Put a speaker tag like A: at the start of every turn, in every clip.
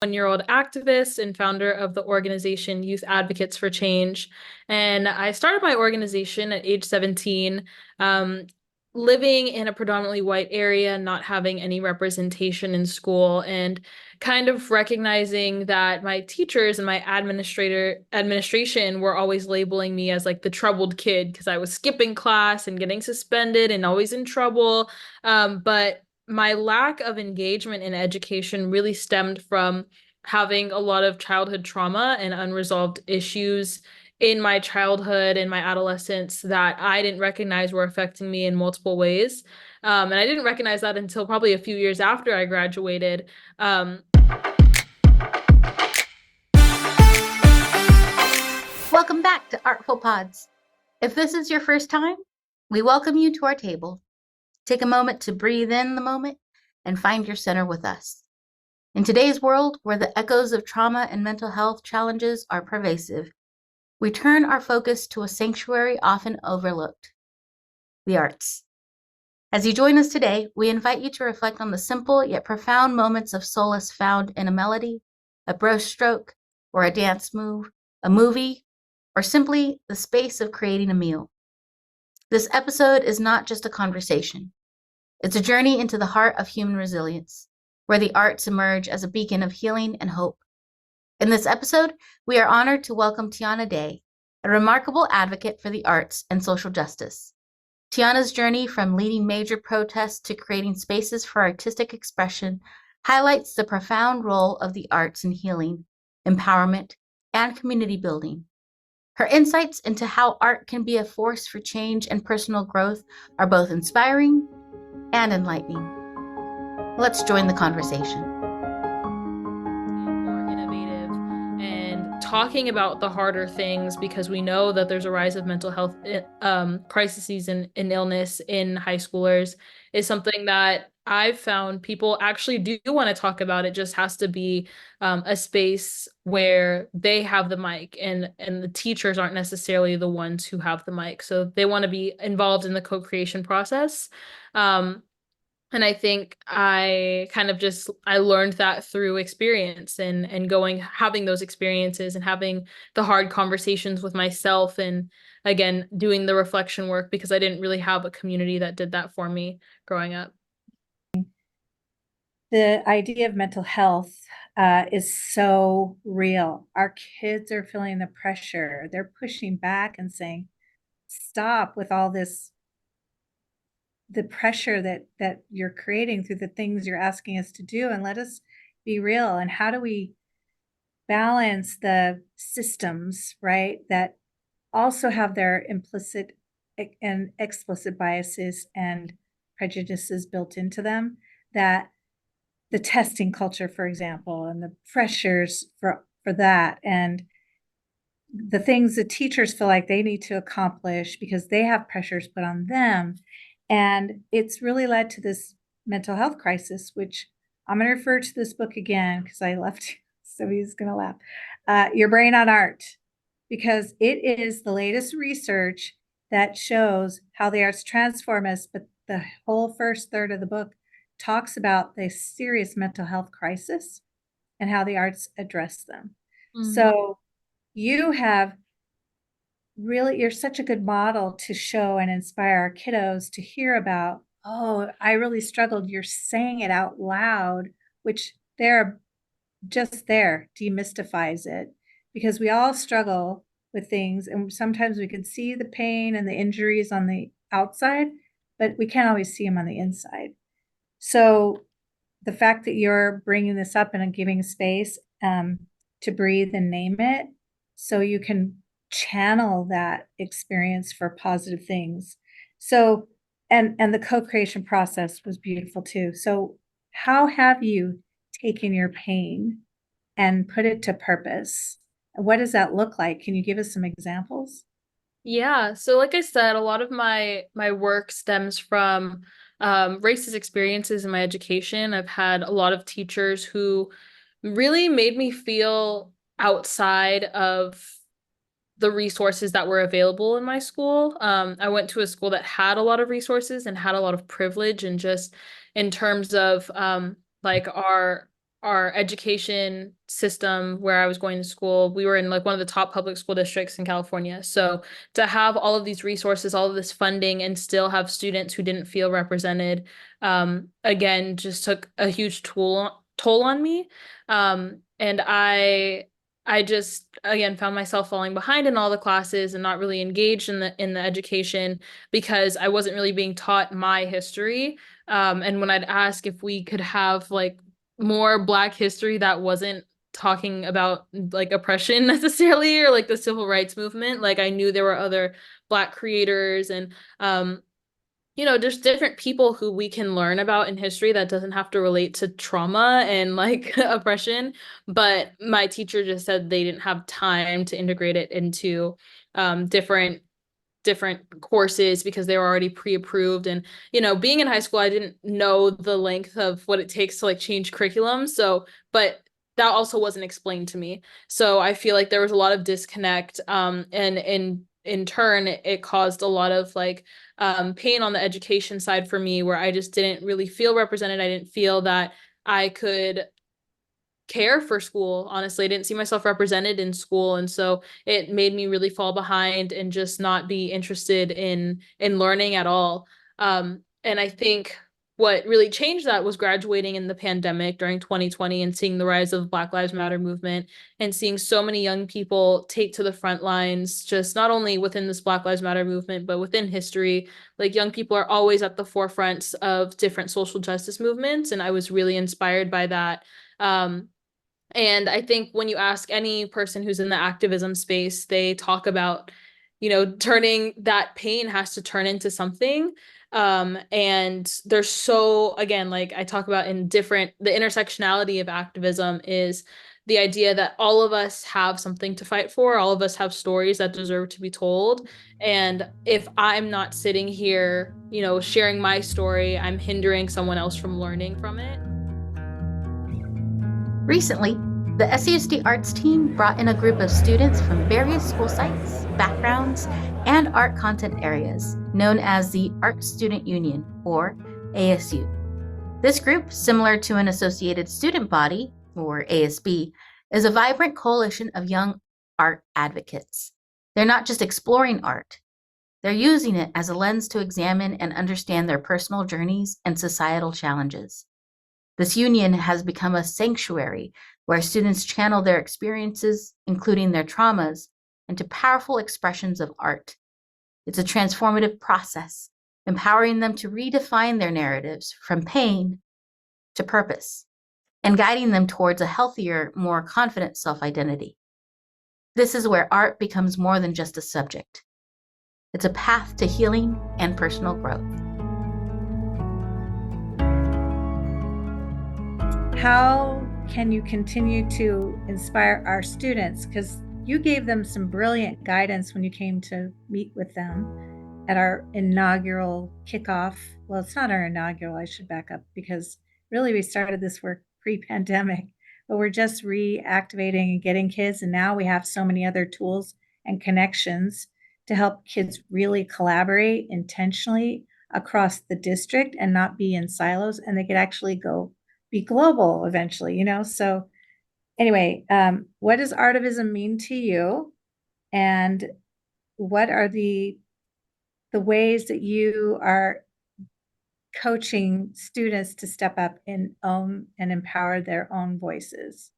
A: 21-year-old activist and founder of the organization Youth Advocates for Change. And I started my organization at age 17, living in a predominantly white area, not having any representation in school, and kind of recognizing that my teachers and my administration were always labeling me as like the troubled kid because I was skipping class and getting suspended and always in trouble. But my lack of engagement in education really stemmed from having a lot of childhood trauma and unresolved issues in my childhood and my adolescence that I didn't recognize were affecting me in multiple ways. And I didn't recognize that until probably a few years after I graduated.
B: Welcome back to Artful Pods. If this is your first time, we welcome you to our table. Take a moment to breathe in the moment and find your center with us. In today's world, where the echoes of trauma and mental health challenges are pervasive, we turn our focus to a sanctuary often overlooked, the arts. As you join us today, we invite you to reflect on the simple yet profound moments of solace found in a melody, a brush stroke, or a dance move, a movie, or simply the space of creating a meal. This episode is not just a conversation. It's a journey into the heart of human resilience, where the arts emerge as a beacon of healing and hope. In this episode, we are honored to welcome Tiana Day, a remarkable advocate for the arts and social justice. Tiana's journey from leading major protests to creating spaces for artistic expression highlights the profound role of the arts in healing, empowerment, and community building. Her insights into how art can be a force for change and personal growth are both inspiring and enlightening. Let's join the conversation.
A: More innovative and talking about the harder things because we know that there's a rise of mental health crises and illness in high schoolers is something that I've found people actually do want to talk about. It just has to be a space where they have the mic and the teachers aren't necessarily the ones who have the mic. So they want to be involved in the co-creation process. And I think I learned that through experience and having those experiences and having the hard conversations with myself and again, doing the reflection work because I didn't really have a community that did that for me growing up.
C: The idea of mental health is so real. Our kids are feeling the pressure. They're pushing back and saying, stop with all this, the pressure that you're creating through the things you're asking us to do, and let us be real. And how do we balance the systems, right, that also have their implicit and explicit biases and prejudices built into them, that the testing culture, for example, and the pressures for that, and the things that teachers feel like they need to accomplish because they have pressures put on them. And it's really led to this mental health crisis, which I'm going to refer to this book again because I left, so he's going to laugh. Your Brain on Art, because it is the latest research that shows how the arts transform us. But the whole first third of the book talks about the serious mental health crisis and how the arts address them. Mm-hmm. So you're such a good model to show and inspire our kiddos to hear about, oh, I really struggled. You're saying it out loud, which they're just there, demystifies it, because we all struggle with things. And sometimes we can see the pain and the injuries on the outside, but we can't always see them on the inside. So the fact that you're bringing this up and giving space to breathe and name it, so you can channel that experience for positive things. So, and the co-creation process was beautiful too. So how have you taken your pain and put it to purpose? What does that look like? Can you give us some examples?
A: Yeah, so like I said, a lot of my work stems from racist experiences in my education. I've had a lot of teachers who really made me feel outside of the resources that were available in my school. I went to a school that had a lot of resources and had a lot of privilege, and just in terms of like our our education system where I was going to school, we were in like one of the top public school districts in California. So to have all of these resources, all of this funding, and still have students who didn't feel represented, again, just took a huge toll on me. And I just again found myself falling behind in all the classes and not really engaged in the education because I wasn't really being taught my history. And when I'd ask if we could have like more Black history that wasn't talking about like oppression necessarily or like the civil rights movement, like I knew there were other Black creators and just different people who we can learn about in history that doesn't have to relate to trauma and like oppression. But my teacher just said they didn't have time to integrate it into different courses because they were already pre-approved. And being in high school, I didn't know the length of what it takes to like change curriculum. So but that also wasn't explained to me, so I feel like there was a lot of disconnect, and in turn it caused a lot of like pain on the education side for me, where I just didn't really feel represented. I didn't feel that I could care for school. Honestly, I didn't see myself represented in school, and so it made me really fall behind and just not be interested in learning at all. And I think what really changed that was graduating in the pandemic during 2020 and seeing the rise of Black Lives Matter movement and seeing so many young people take to the front lines, just not only within this Black Lives Matter movement, but within history. Like young people are always at the forefront of different social justice movements, and I was really inspired by that. And I think when you ask any person who's in the activism space, they talk about, turning that pain has to turn into something. And there's so, again, like I talk about the intersectionality of activism is the idea that all of us have something to fight for. All of us have stories that deserve to be told. And if I'm not sitting here, sharing my story, I'm hindering someone else from learning from it.
B: Recently, the SAUSD Arts team brought in a group of students from various school sites, backgrounds, and art content areas, known as the Art Student Union, or ASU. This group, similar to an associated student body, or ASB, is a vibrant coalition of young art advocates. They're not just exploring art, they're using it as a lens to examine and understand their personal journeys and societal challenges. This union has become a sanctuary where students channel their experiences, including their traumas, into powerful expressions of art. It's a transformative process, empowering them to redefine their narratives from pain to purpose, and guiding them towards a healthier, more confident self-identity. This is where art becomes more than just a subject. It's a path to healing and personal growth.
C: How can you continue to inspire our students? Because you gave them some brilliant guidance when you came to meet with them at our inaugural kickoff. Well, it's not our inaugural, I should back up, because really we started this work pre-pandemic, but we're just reactivating and getting kids. And now we have so many other tools and connections to help kids really collaborate intentionally across the district and not be in silos, and they could actually go be global eventually, So anyway, what does artivism mean to you? And what are the ways that you are coaching students to step up and own and empower their own voices?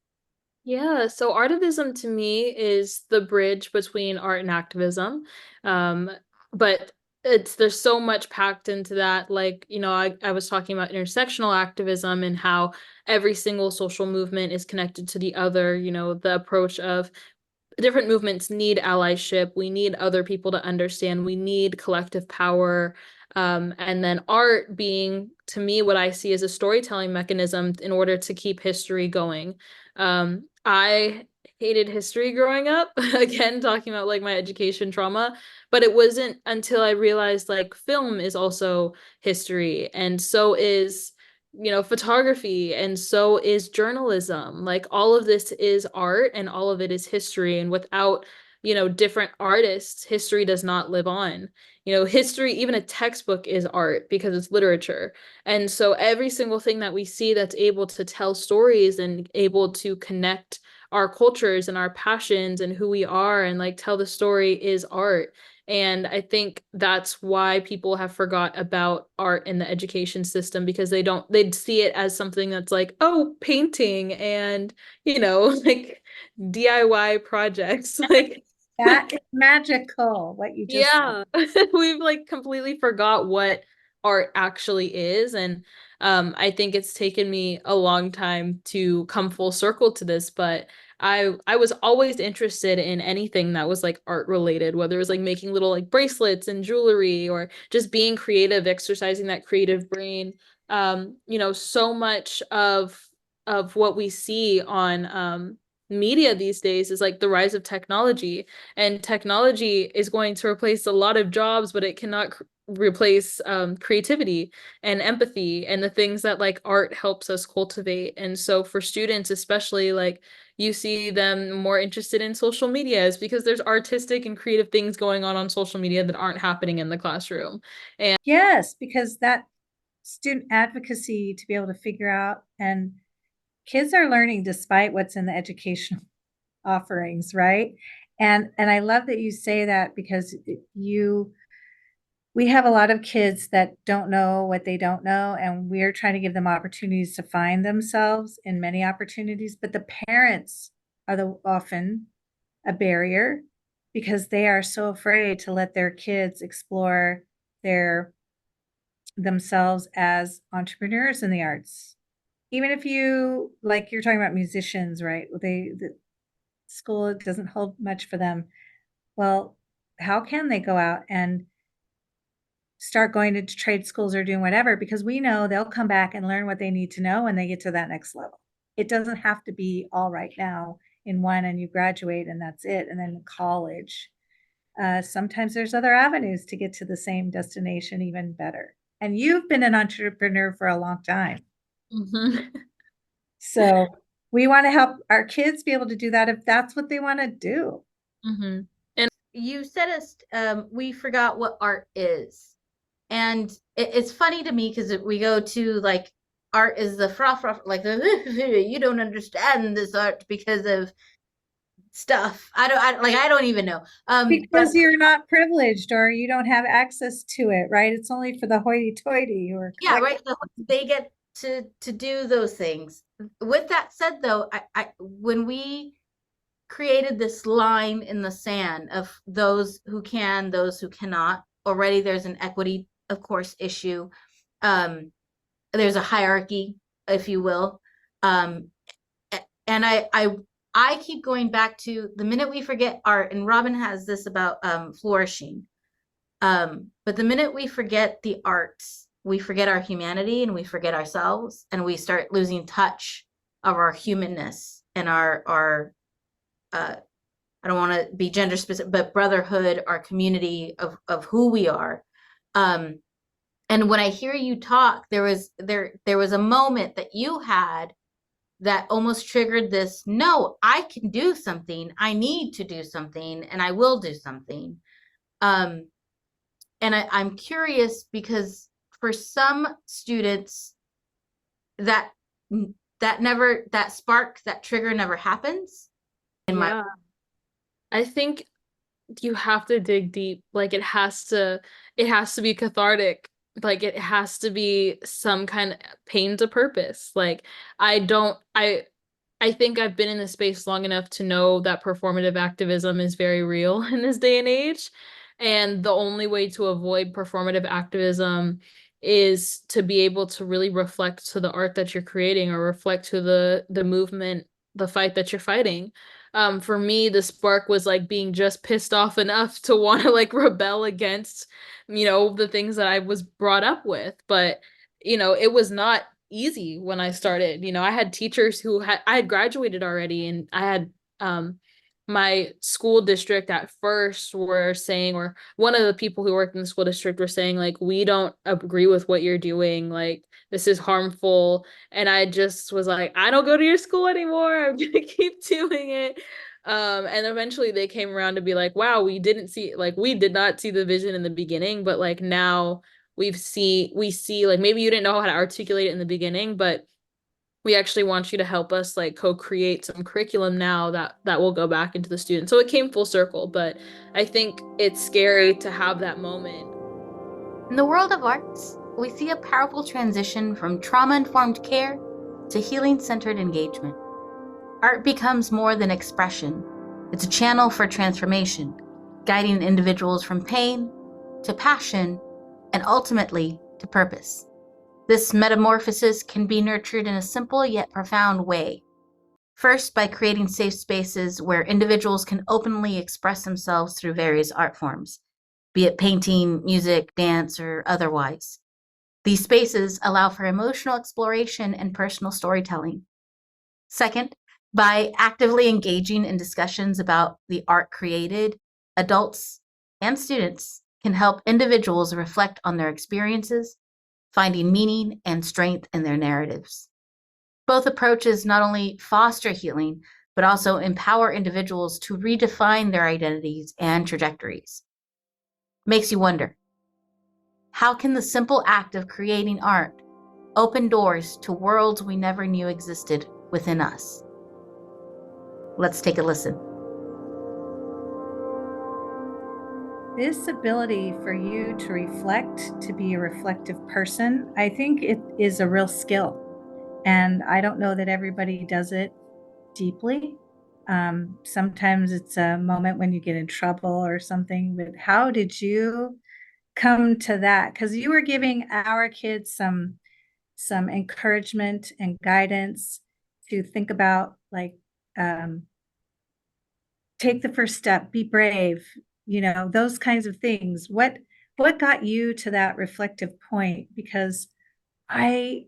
A: Yeah, so artivism to me is the bridge between art and activism. Um, but there's so much packed into that. Like, I was talking about intersectional activism and how every single social movement is connected to the other, the approach of different movements need allyship. We need other people to understand. We need collective power. And then art being, to me, what I see as a storytelling mechanism in order to keep history going. I hated history growing up, again, talking about like my education trauma, but it wasn't until I realized like film is also history, and so is photography, and so is journalism. Like all of this is art and all of it is history. And without different artists, history does not live on. History, even a textbook is art because it's literature. And so every single thing that we see that's able to tell stories and able to connect our cultures and our passions and who we are and like tell the story is art. And I think that's why people have forgot about art in the education system because they'd see it as something that's like, oh, painting and, like DIY projects. Like,
C: That is magical, what you just said.
A: yeah, we've like completely forgot what art actually is. And I think it's taken me a long time to come full circle to this, but I was always interested in anything that was like art related, whether it was like making little like bracelets and jewelry or just being creative, exercising that creative brain. So much of what we see on media these days is like the rise of technology, and technology is going to replace a lot of jobs, but it cannot replace creativity and empathy and the things that like art helps us cultivate. And so for students, especially, like you see them more interested in social media is because there's artistic and creative things going on social media that aren't happening in the classroom. And
C: Yes, because that student advocacy to be able to figure out, and kids are learning despite what's in the educational offerings, right? And I love that you say that because we have a lot of kids that don't know what they don't know, and we're trying to give them opportunities to find themselves in many opportunities, but the parents are often a barrier because they are so afraid to let their kids explore their themselves as entrepreneurs in the arts. Even if you, like you're talking about musicians, right? The school doesn't hold much for them. Well, how can they go out and start going to trade schools or doing whatever? Because we know they'll come back and learn what they need to know when they get to that next level. It doesn't have to be all right now in one and you graduate and that's it. And then college. Sometimes there's other avenues to get to the same destination even better. And you've been an entrepreneur for a long time.
A: Mhm.
C: So we want to help our kids be able to do that if that's what they want to do.
A: Mhm.
B: You said us, we forgot what art is. And it's funny to me because we go to like art is the like you don't understand this art because of stuff. I don't even know. But
C: Because you're not privileged or you don't have access to it, right? It's only for the hoity-toity or
B: yeah,
C: collect.
B: right. So they get to do those things. With that said, though, I when we created this line in the sand of those who can, those who cannot, already there's an equity, of course, issue. Um, there's a hierarchy, if you will. Um, and I keep going back to the minute we forget art, and Robin has this about flourishing. But the minute we forget the arts, we forget our humanity and we forget ourselves, and we start losing touch of our humanness and our I don't want to be gender specific, but brotherhood, our community of who we are. Um, and when I hear you talk, there was a moment that you had that almost triggered this. No, I can do something. I need to do something, and I will do something. Um, and I'm curious because for some students that that spark, that trigger never happens. In my
A: Yeah, I think you have to dig deep. Like it has to be cathartic. Like it has to be some kind of pain to purpose. Like I don't I think I've been in this space long enough to know that performative activism is very real in this day and age. And the only way to avoid performative activism is to be able to really reflect to the art that you're creating or reflect to the movement, the fight that you're fighting. For me, the spark was like being just pissed off enough to want to like rebel against, the things that I was brought up with. But, it was not easy when I started. I had teachers who I had graduated already, and I had my school district at first were saying, or one of the people who worked in the school district were saying, like, we don't agree with what you're doing. Like, this is harmful. And I just was like, I don't go to your school anymore. I'm gonna keep doing it. And eventually they came around to be like, wow, we did not see the vision in the beginning, but like now we see like maybe you didn't know how to articulate it in the beginning, but we actually want you to help us like co-create some curriculum now that will go back into the students. So it came full circle, but I think it's scary to have that moment.
B: In the world of arts, we see a powerful transition from trauma informed care to healing centered engagement. Art becomes more than expression, it's a channel for transformation, guiding individuals from pain to passion and ultimately to purpose. This metamorphosis can be nurtured in a simple yet profound way. First, by creating safe spaces where individuals can openly express themselves through various art forms, be it painting, music, dance, or otherwise. These spaces allow for emotional exploration and personal storytelling. Second, by actively engaging in discussions about the art created, adults and students can help individuals reflect on their experiences, finding meaning and strength in their narratives. Both approaches not only foster healing, but also empower individuals to redefine their identities and trajectories. Makes you wonder, how can the simple act of creating art open doors to worlds we never knew existed within us? Let's take a listen.
C: This ability for you to reflect, to be a reflective person, I think it is a real skill. And I don't know that everybody does it deeply. Sometimes it's a moment when you get in trouble or something, but how did you come to that? Because you were giving our kids some encouragement and guidance to think about, like, um, take the first step, be brave, those kinds of things. What got you to that reflective point? Because I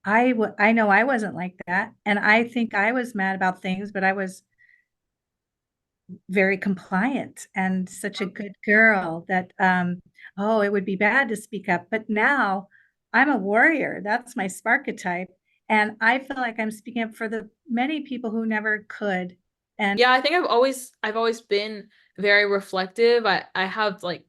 C: I know I wasn't like that, and I think I was mad about things, but I was very compliant and such a good girl that, oh, it would be bad to speak up. But now I'm a warrior. That's my sparketype. And I feel like I'm speaking up for the many people who never could. And
A: Yeah, I think I've always been very reflective. I have like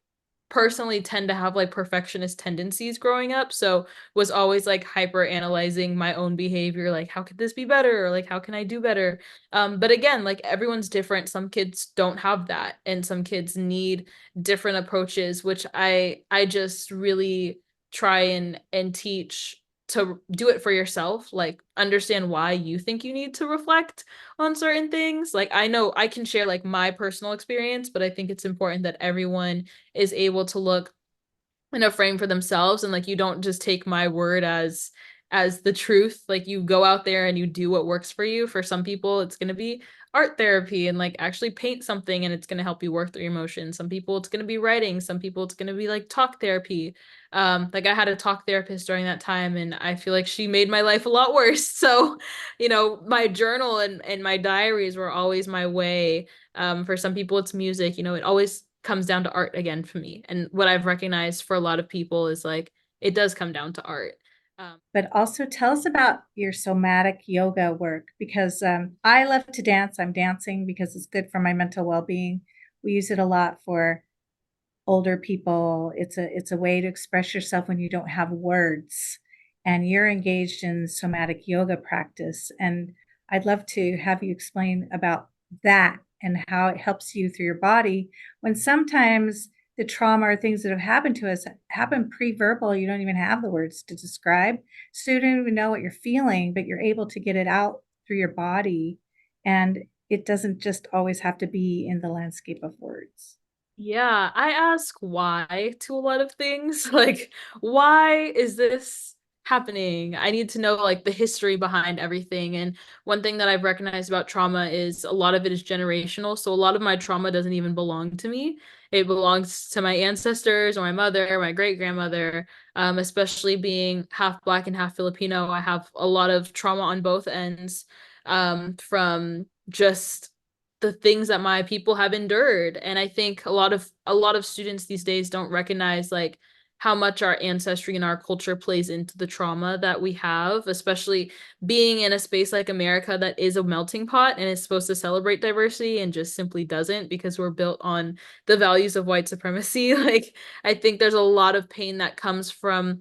A: personally tend to have like perfectionist tendencies growing up, so was always like hyper analyzing my own behavior, like how could this be better or like how can I do better? But again, like everyone's different. Some kids don't have that, and some kids need different approaches, which I just really try and teach to do it for yourself, like understand why you think you need to reflect on certain things. Like I know I can share like my personal experience, but I think it's important that everyone is able to look in a frame for themselves, and like you don't just take my word as the truth. Like you go out there and you do what works for you. For some people it's going to be art therapy and like actually paint something and it's going to help you work through your emotions. Some people it's going to be writing, some people it's going to be like talk therapy. Like I had a talk therapist during that time and I feel like she made my life a lot worse. So my journal and my diaries were always my way. For some people it's music. It always comes down to art again for me. And what I've recognized for a lot of people is like it does come down to art.
C: but also tell us about your somatic yoga work, because I love to dance. I'm dancing because it's good for my mental well-being. We use it a lot for older people. It's a way to express yourself when you don't have words. And you're engaged in somatic yoga practice. And I'd love to have you explain about that and how it helps you through your body when sometimes the trauma or things that have happened to us happen pre-verbal. You don't even have the words to describe. So you don't even know what you're feeling, but you're able to get it out through your body. And it doesn't just always have to be in the landscape of words.
A: Yeah, I ask why to a lot of things. Like, why is this happening? I need to know like the history behind everything. And one thing that I've recognized about trauma is a lot of it is generational. So a lot of my trauma doesn't even belong to me. It belongs to my ancestors or my mother, my great grandmother. Especially being half Black and half Filipino, I have a lot of trauma on both ends, from just the things that my people have endured. And I think a lot of students these days don't recognize like how much our ancestry and our culture plays into the trauma that we have, especially being in a space like America that is a melting pot and is supposed to celebrate diversity and just simply doesn't because we're built on the values of white supremacy. Like, I think there's a lot of pain that comes from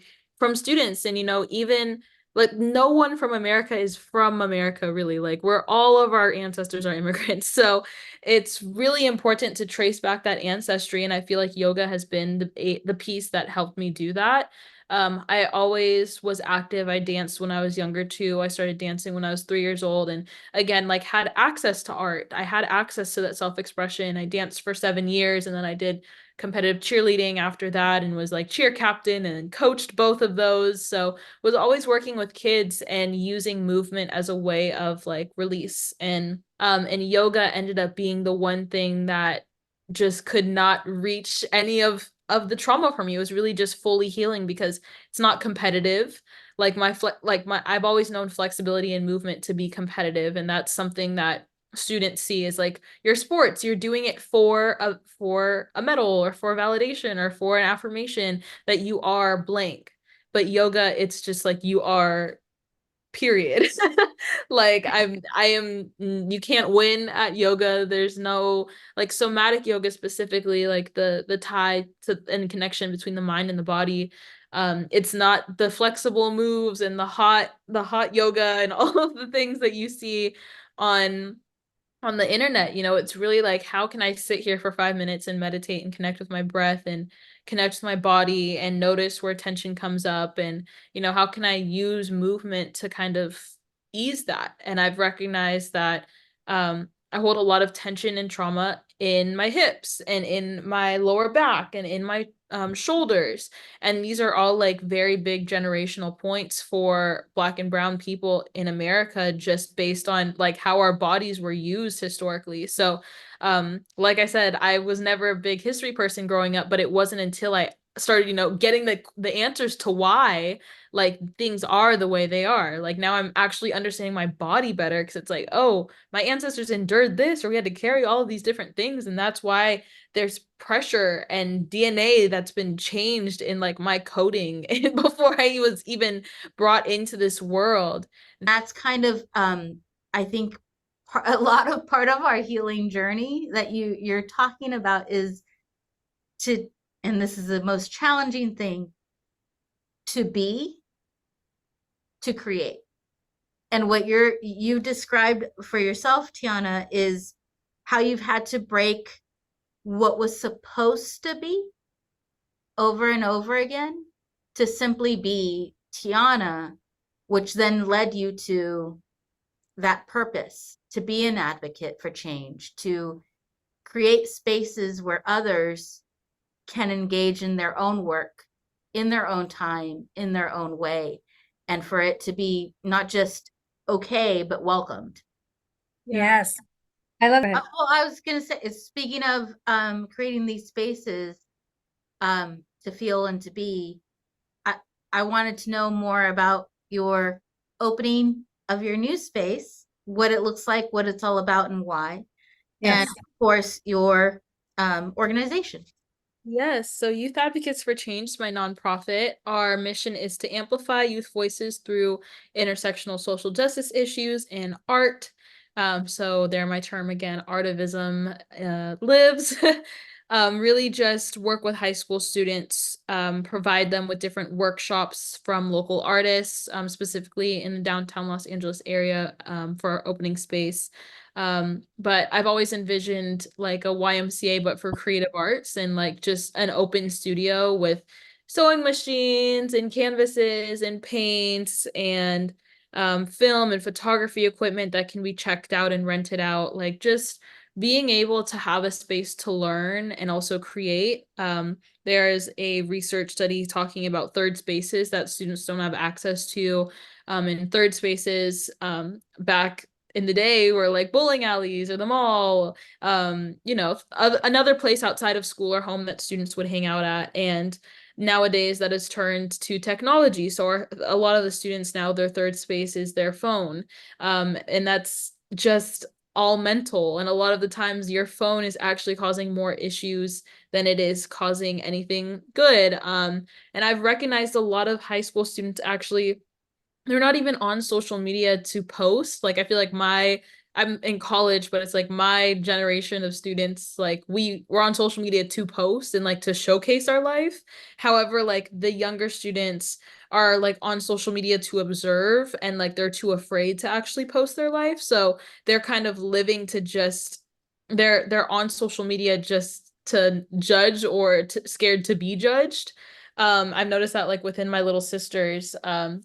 A: students. And, even like no one from America is from America, really. Like, we're all of our ancestors are immigrants. So it's really important to trace back that ancestry. And I feel like yoga has been the piece that helped me do that. I always was active. I danced when I was younger too. I started dancing when I was 3 years old, and again, like, had access to art. I had access to that self-expression. I danced for 7 years, and then I did competitive cheerleading after that and was like cheer captain and coached both of those. So was always working with kids and using movement as a way of like release. And yoga ended up being the one thing that just could not reach any of the trauma for me. It was really just fully healing because it's not competitive. Like my I've always known flexibility and movement to be competitive, and that's something that students see is like your sports, you're doing it for a medal or for validation or for an affirmation that you are blank. But yoga, it's just like you are, period. Like, I am, you can't win at yoga. There's no, like, somatic yoga specifically, like the tie to and connection between the mind and the body. It's not the flexible moves and the hot yoga and all of the things that you see on on the internet. It's really like, how can I sit here for 5 minutes and meditate and connect with my breath and connect with my body and notice where tension comes up? And, how can I use movement to kind of ease that? And I've recognized that I hold a lot of tension and trauma in my hips and in my lower back and in my shoulders. And these are all like very big generational points for Black and Brown people in America, just based on like how our bodies were used historically. So, like I said, I was never a big history person growing up, but it wasn't until I started, getting the answers to why like things are the way they are. Like, now I'm actually understanding my body better because it's like, oh, my ancestors endured this, or we had to carry all of these different things, and that's why there's pressure and DNA that's been changed in like my coding before I was even brought into this world.
B: That's kind of, I think, a lot of part of our healing journey that you're talking about is to, and this is the most challenging thing, to be, to create. And what you described for yourself, Tiana, is how you've had to break what was supposed to be over and over again to simply be Tiana, which then led you to that purpose, to be an advocate for change, to create spaces where others can engage in their own work, in their own time, in their own way, and for it to be not just okay, but welcomed.
C: Yes, I love it.
B: Well, I was going to say, speaking of creating these spaces to feel and to be, I, I wanted to know more about your opening of your new space, what it looks like, what it's all about, and why. And
C: Yes.
B: of course, your organization.
A: Yes, so Youth Advocates for Change is my nonprofit. Our mission is to amplify youth voices through intersectional social justice issues and art. So there, my term again, artivism lives. Really just work with high school students, provide them with different workshops from local artists, specifically in the downtown Los Angeles area, for our opening space. But I've always envisioned like a YMCA, but for creative arts, and like just an open studio with sewing machines and canvases and paints and film and photography equipment that can be checked out and rented out. Like, just being able to have a space to learn and also create. There's a research study talking about third spaces that students don't have access to. And third spaces, back in the day, were like bowling alleys or the mall, another place outside of school or home that students would hang out at. And nowadays that has turned to technology. So a lot of the students now, their third space is their phone. And that's just all mental. And a lot of the times your phone is actually causing more issues than it is causing anything good. And I've recognized a lot of high school students actually, they're not even on social media to post. Like I feel like I'm in college, but it's like my generation of students, like we're on social media to post and like to showcase our life. However, like the younger students are like on social media to observe, and like they're too afraid to actually post their life. So they're kind of living to just they're on social media just to judge or scared to be judged. I've noticed that like within my little sisters,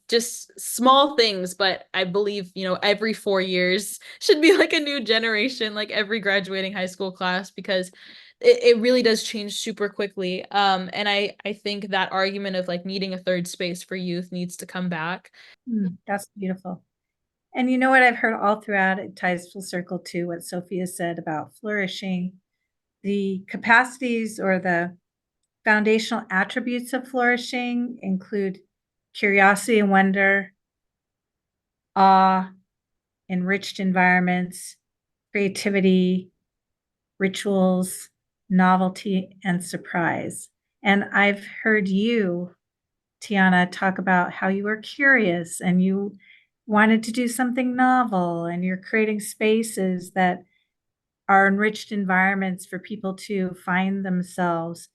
A: just small things, but I believe, every 4 years should be like a new generation, like every graduating high school class, because it really does change super quickly. And I think that argument of like needing a third space for youth needs to come back.
C: That's beautiful. And you know what I've heard all throughout, it ties full circle to what Sophia said about flourishing. The capacities or the foundational attributes of flourishing include curiosity and wonder, awe, enriched environments, creativity, rituals, novelty, and surprise. And I've heard you, Tiana, talk about how you were curious and you wanted to do something novel, and you're creating spaces that are enriched environments for people to find themselves.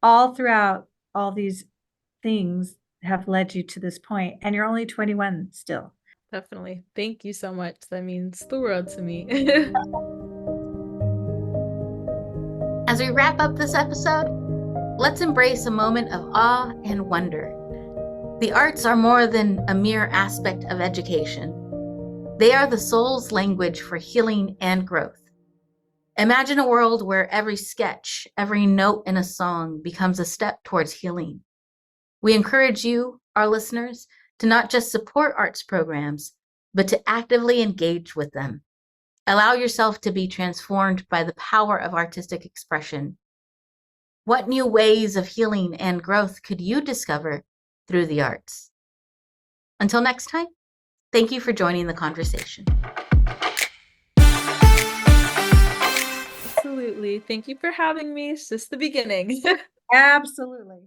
C: All throughout, all these things have led you to this point, and you're only 21 still.
A: Definitely. Thank you so much. That means the world to me.
B: As we wrap up this episode, let's embrace a moment of awe and wonder. The arts are more than a mere aspect of education. They are the soul's language for healing and growth. Imagine a world where every sketch, every note in a song becomes a step towards healing. We encourage you, our listeners, to not just support arts programs, but to actively engage with them. Allow yourself to be transformed by the power of artistic expression. What new ways of healing and growth could you discover through the arts? Until next time, thank you for joining the conversation.
A: Absolutely. Thank you for having me. It's just the beginning.
C: Absolutely.